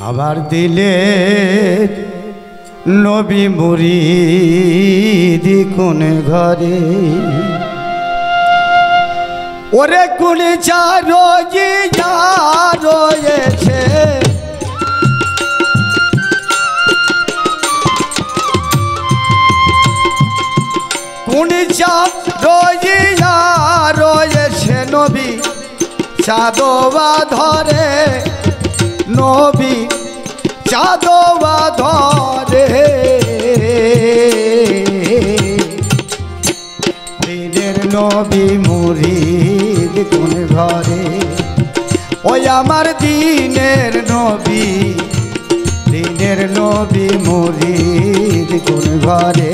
আবার দিলে নবী মুরিদ কোন ঘরে ওরে কোন চারো জিয়া রয়েছে কোন চারো জিয়া রয়েছে নবী চাঁদোয়া ধরে নবী চাঁদোয়া ধরে দিনের নবী মুরিদ কোন ঘরে ওই আমার দিনের নবী মুরিদ কোন ঘরে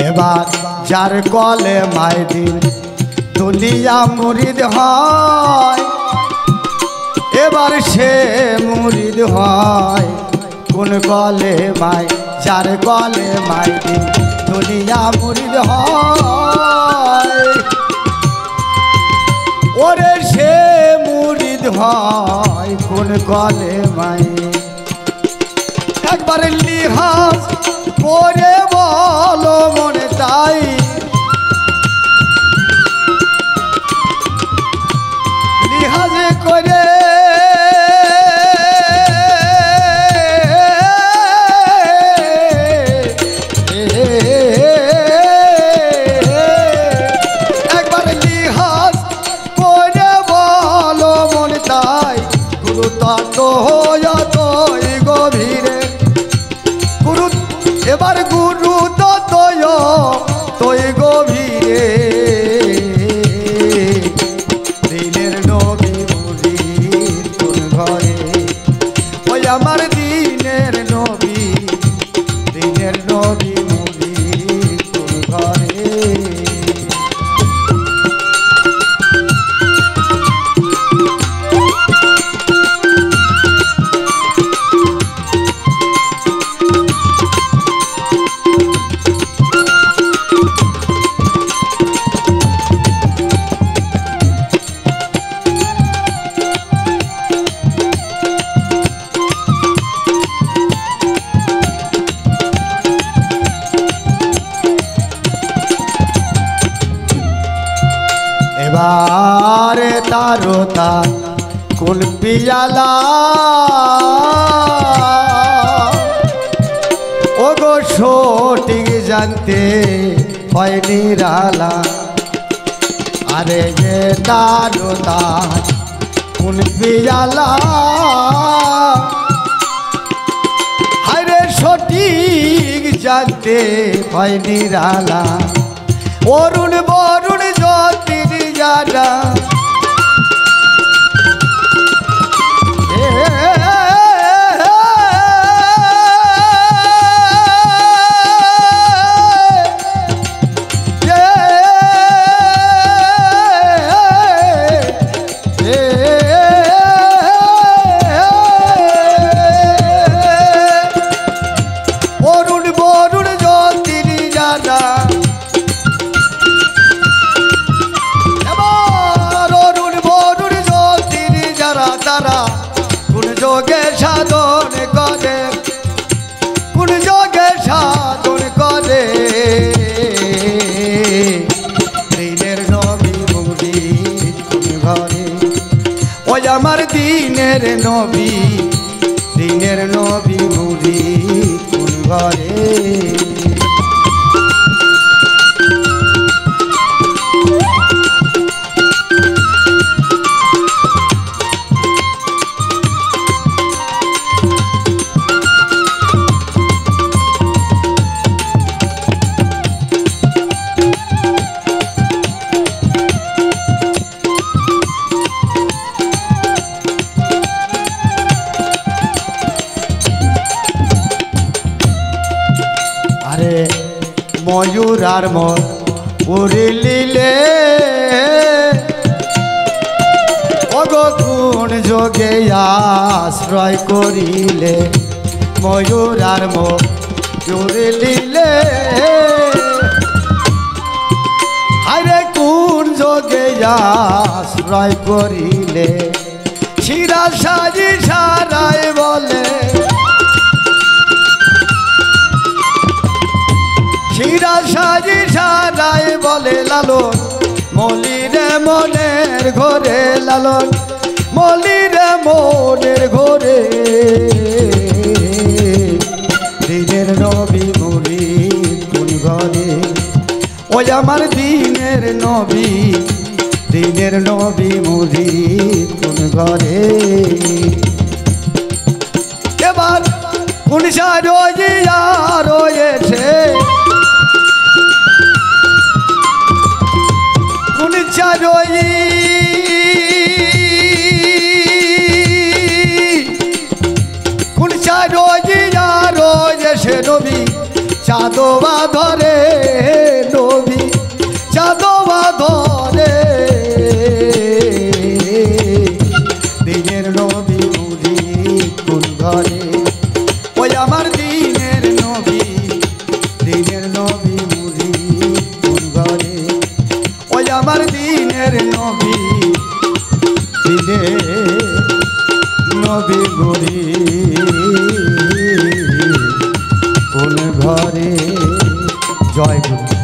এবার যার কলে মায় দিন দুনিয়া মুরিদ হয় এবার সে মুরিদ হয় কোন কলে মায় যার কলে মায় দিন দুনিয়া মুরিদ হয় ওরে সে মুরিদ হয় কোন কলে মায় একবার লিহাজ করে বলো মনে তাই লিহাজ করে একবার লিহাজ করে বলো মনে তাই গুরু তত গভীরে গুরু এবার গুরু ততই গভীরে দিনের নবী মুরিদ কোন ঘরে ওই আমার দিনের নবী মুরিদ কোন ঘরে এবারে তারো তার কোন পিয়ালা ও গো সঠিক জানতে হয় নিরালা আরে যে তারো তার কোন পিয়ালা আরে সঠিক জানতে হয় নিরালা অরুণ বরুণ জ্যোতির যারা অরুণ বরুণ জ্যোতির যারা তারা কোন যোগে সাধন করে কোন যোগে সাধন করে দিনের নবী মুরিদ কোন ঘরে ওই আমার দিনের নবী মুরিদ কোন ঘরে ময়ূরার মন উড়িলিলে ওগো কোন যোগে আশ্রয় করিলে ময়ূরার মন উড়িলিলে হায়রে কোন যোগে আশ্রয় করিলে শিরা সাজি সারাই বলে শিরা সাজি সারাই বলে লালন মলিরে মনের ঘরে লালন মলিরে মনের ঘরে দিনের নবী মুরিদ কোন ঘরে ওই আমার দিনের নবী মুরিদ কোন ঘরে এবার কোন সারোজিয়া রয়েছে কোন চারোই কোন চারোজিয়া রয়েছে নবী চাঁদোবা ধরে নবী চাঁদোবা ধরে দিনের নবী মুরিদ কোন ঘরে ওই আমার দিনের নবী মুরিদ কোন ঘরে ওই আমার দিনের নবী মুরিদ কোন ঘরে জয় গুরু।